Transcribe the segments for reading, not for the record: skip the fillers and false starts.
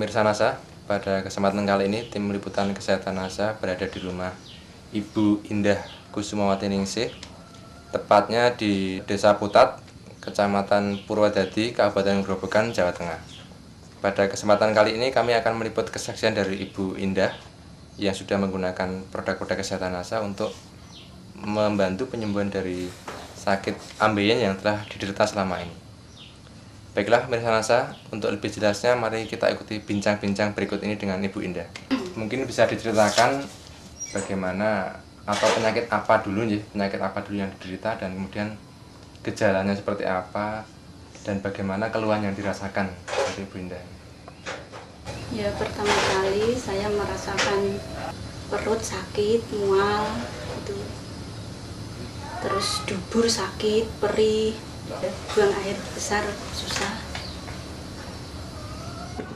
pemirsa NASA, pada kesempatan kali ini tim liputan kesehatan NASA berada di rumah Ibu Indah Kusumawati Ningsih, tepatnya di Desa Putat, Kecamatan Purwodadi, Kabupaten Grobogan, Jawa Tengah. Pada kesempatan kali ini kami akan meliput kesaksian dari Ibu Indah yang sudah menggunakan produk-produk kesehatan NASA untuk membantu penyembuhan dari sakit ambeien yang telah diderita selama ini. Baiklah pemirsa NASA, untuk lebih jelasnya mari kita ikuti bincang-bincang berikut ini dengan Ibu Indah. Mungkin bisa diceritakan bagaimana atau penyakit apa dulu yang diderita dan kemudian gejalanya seperti apa dan bagaimana keluhan yang dirasakan dari Ibu Indah. Ya, pertama kali saya merasakan perut sakit, mual gitu. Terus dubur sakit, perih, buang air besar susah.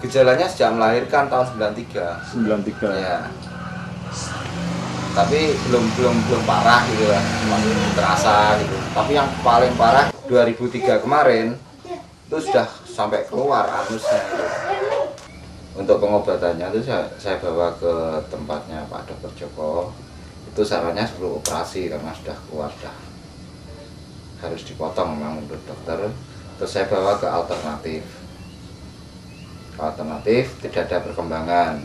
Gejalanya sejak melahirkan tahun 93. 93. Ya. Tapi belum parah gitu lah, masih terasa gitu. Tapi yang paling parah 2003 kemarin itu sudah sampai keluar anusnya. Untuk pengobatannya itu saya bawa ke tempatnya Pak Dr. Joko. Itu sarannya sebelum operasi karena sudah keluar, sudah harus dipotong memang menurut dokter. Terus saya bawa ke alternatif tidak ada perkembangan,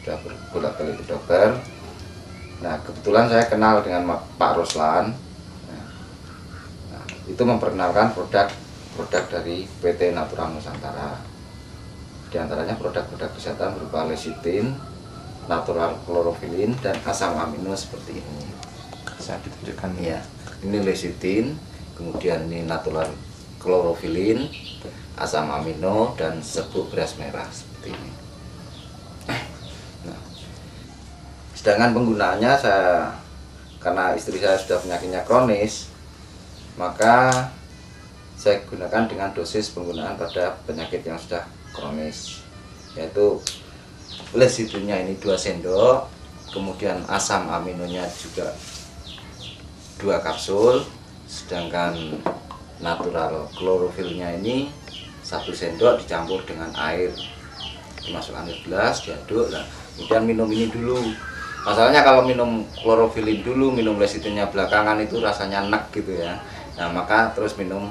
sudah bolak-balik ke dokter. Nah kebetulan saya kenal dengan Pak Ruslan. Nah, itu memperkenalkan produk dari PT Natural Nusantara. Di antaranya produk-produk kesehatan berupa lecithin, natural chlorophylline, dan asam amino seperti ini. Bisa ditunjukkan? Ya, ini lecithin, kemudian ini natural chlorophylline, asam amino, dan serbuk beras merah seperti ini. Nah, sedangkan penggunaannya karena istri saya sudah penyakitnya kronis, maka saya gunakan dengan dosis penggunaan pada penyakit yang sudah kronis, yaitu lecithinnya ini 2 sendok, kemudian asam aminonya juga 2 kapsul, sedangkan natural chlorophylnya ini 1 sendok dicampur dengan air, dimasukkan ke gelas, diaduk, nah, kemudian minum ini dulu. Masalahnya kalau minum chlorophylline dulu, minum lecithinnya belakangan itu rasanya enak gitu ya. Nah maka terus minum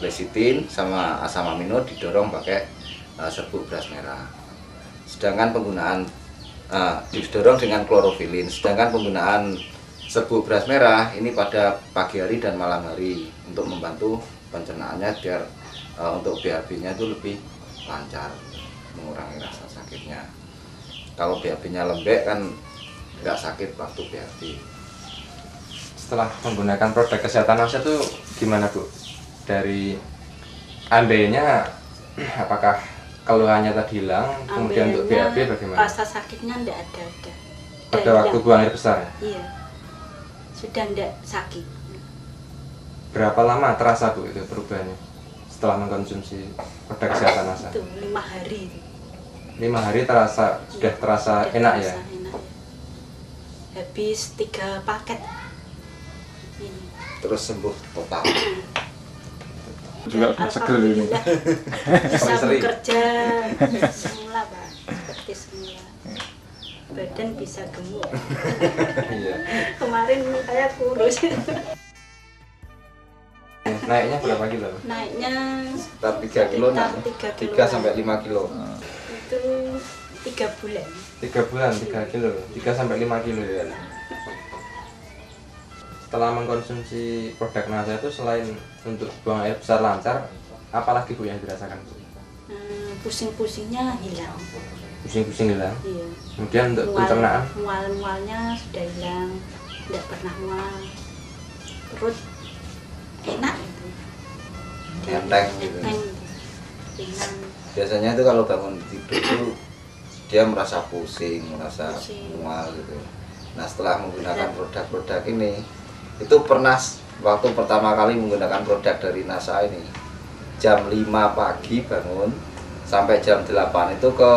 lecithin sama asam amino didorong pakai serbuk beras merah. Sedangkan penggunaan didorong dengan chlorophylline. Sedangkan penggunaan serbuk beras merah ini pada pagi hari dan malam hari untuk membantu pencernaannya biar untuk BAB-nya itu lebih lancar, mengurangi rasa sakitnya. Kalau BAB-nya lembek kan nggak sakit waktu BAB. Setelah menggunakan produk kesehatan NASA itu gimana Bu? Dari ambeinya apakah keluhannya tadi hilang? Kemudian untuk BAB bagaimana? Rasa sakitnya enggak ada. Pada waktu buang air besar? Iya, sudah enggak sakit. Berapa lama terasa Bu itu perubahannya setelah mengkonsumsi produk kesehatan NASA? Itu 5 hari. 5 hari sudah terasa enak ya? Enak. Habis 3 paket ini. Terus sembuh total. Juga seger ini. Bisa bekerja semula Pak, seperti semula. Badan bisa gemuk. Iya. Kemarin saya kurus. Naiknya berapa kilo? Naiknya Sekitar 3 kilo, sekitar 3 kilo. 3 sampai 5 kilo. Itu 3 bulan. 3 bulan, 3 kilo, 3 sampai 5 kilo ya. Setelah mengkonsumsi produk NASA itu selain untuk buang air besar lancar, apalagi Bu yang dirasakan Bu? Pusing-pusingnya hilang. Pusing-pusing hilang. Iya. Kemudian untuk pencernaan? Mual-mualnya sudah hilang, tidak pernah mual. Perut enak gitu. Enteng gitu. Ringan. Biasanya itu kalau bangun tidur itu dia merasa pusing, merasa mual gitu. Nah setelah menggunakan produk-produk ini, itu pernah waktu pertama kali menggunakan produk dari NASA ini, jam 5 pagi bangun sampai jam 8 itu ke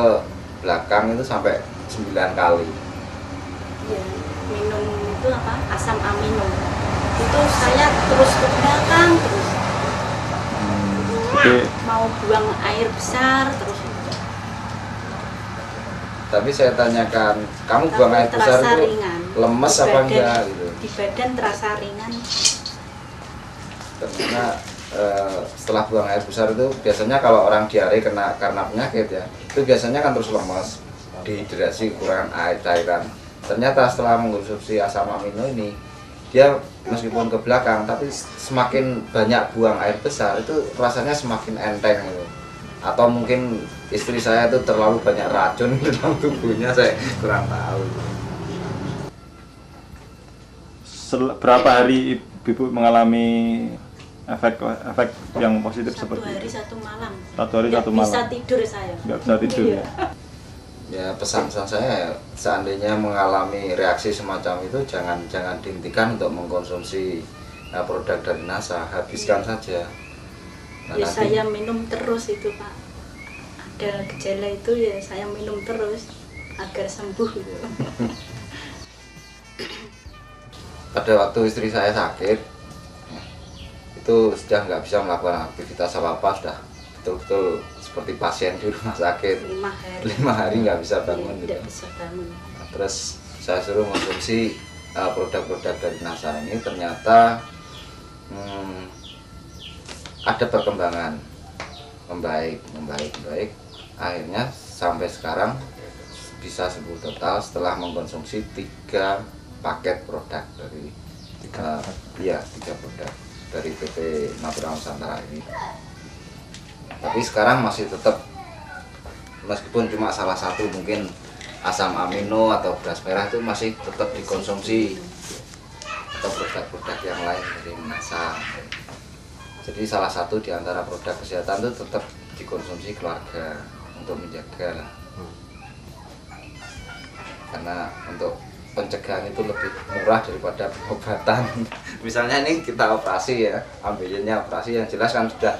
belakang itu sampai 9 kali. Ya, minum itu apa? Asam amino. Itu saya terus ke belakang terus. Jadi Mau buang air besar terus. Tapi saya tanyakan, kamu Tapi buang air besar terasa itu ringan. lemes Di apa badan- enggak gitu? Di badan terasa ringan. Karena setelah buang air besar itu biasanya kalau orang diare karena penyakit ya, itu biasanya kan terus lemas, dehidrasi, kekurangan air, cairan. Ternyata setelah mengkonsumsi asam amino ini, dia meskipun ke belakang tapi semakin banyak buang air besar itu rasanya semakin enteng gitu. Atau mungkin istri saya itu terlalu banyak racun di dalam tubuhnya, saya kurang tahu. Berapa hari ibu mengalami efek yang positif Satu seperti hari itu? satu malam. Satu hari Nggak satu malam. bisa tidur saya. Nggak bisa tidur Iya. ya? Ya pesan-pesan saya, seandainya mengalami reaksi semacam itu jangan dihentikan untuk mengkonsumsi produk dari NASA, habiskan saja. Nah, Ya nanti- saya minum terus itu Pak. Ada gejala itu ya saya minum terus agar sembuh gitu. pada waktu istri saya sakit itu sudah nggak bisa melakukan aktivitas apa-apa, sudah betul-betul seperti pasien di rumah sakit. 5 hari. 5 hari nggak bisa bangun gitu. Tidak bisa bangun. Nah, terus saya suruh konsumsi produk-produk dari NASA ini, ternyata ada perkembangan, membaik. Akhirnya sampai sekarang bisa sembuh total setelah mengkonsumsi 3 paket produk dari 3 produk dari PT Natural Nusantara ini. Tapi sekarang masih tetap, meskipun cuma salah satu mungkin asam amino atau beras merah itu masih tetap dikonsumsi, atau produk-produk yang lain dari NASA. Jadi salah satu di antara produk kesehatan itu tetap dikonsumsi keluarga untuk menjaga lah. Karena untuk pencegahan itu lebih murah daripada pengobatan. Misalnya ini kita operasi ya, ambilnya operasi yang jelas kan sudah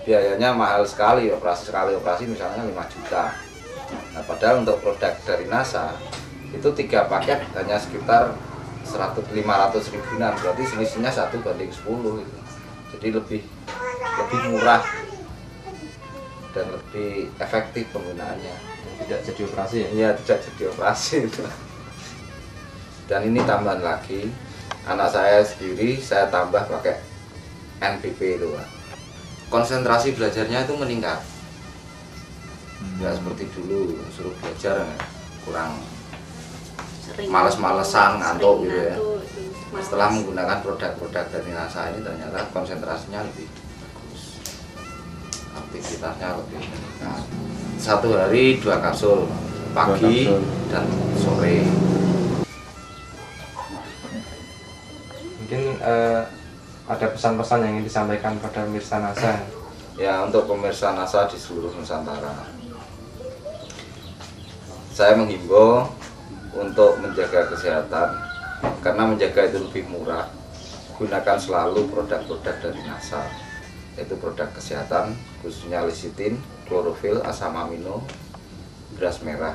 biayanya mahal sekali, sekali operasi misalnya 5 juta. Nah, padahal untuk produk dari NASA itu 3 paket hanya sekitar 500 ribuan, berarti selisihnya 1:10 gitu. Jadi lebih murah dan lebih efektif penggunaannya. Tidak jadi operasi ya? Iya, tidak jadi operasi itu. Dan ini tambahan lagi, anak saya sendiri saya tambah pakai NPP itu Pak. Konsentrasi belajarnya itu meningkat, nggak seperti dulu suruh belajar kurang Sering males-malesan, ngantuk gitu ya. ngantuk, males. Setelah menggunakan produk-produk dari NASA ini ternyata konsentrasinya lebih bagus, aktivitasnya lebih meningkat. 1 hari 2 kapsul, pagi 2 kapsul. dan sore. Mungkin ada pesan-pesan yang ingin disampaikan pada pemirsa NASA. Ya, untuk pemirsa NASA di seluruh Nusantara, saya menghimbau untuk menjaga kesehatan, karena menjaga itu lebih murah. Gunakan selalu produk-produk dari NASA, yaitu produk kesehatan khususnya lecitin, klorofil, asam amino, beras merah.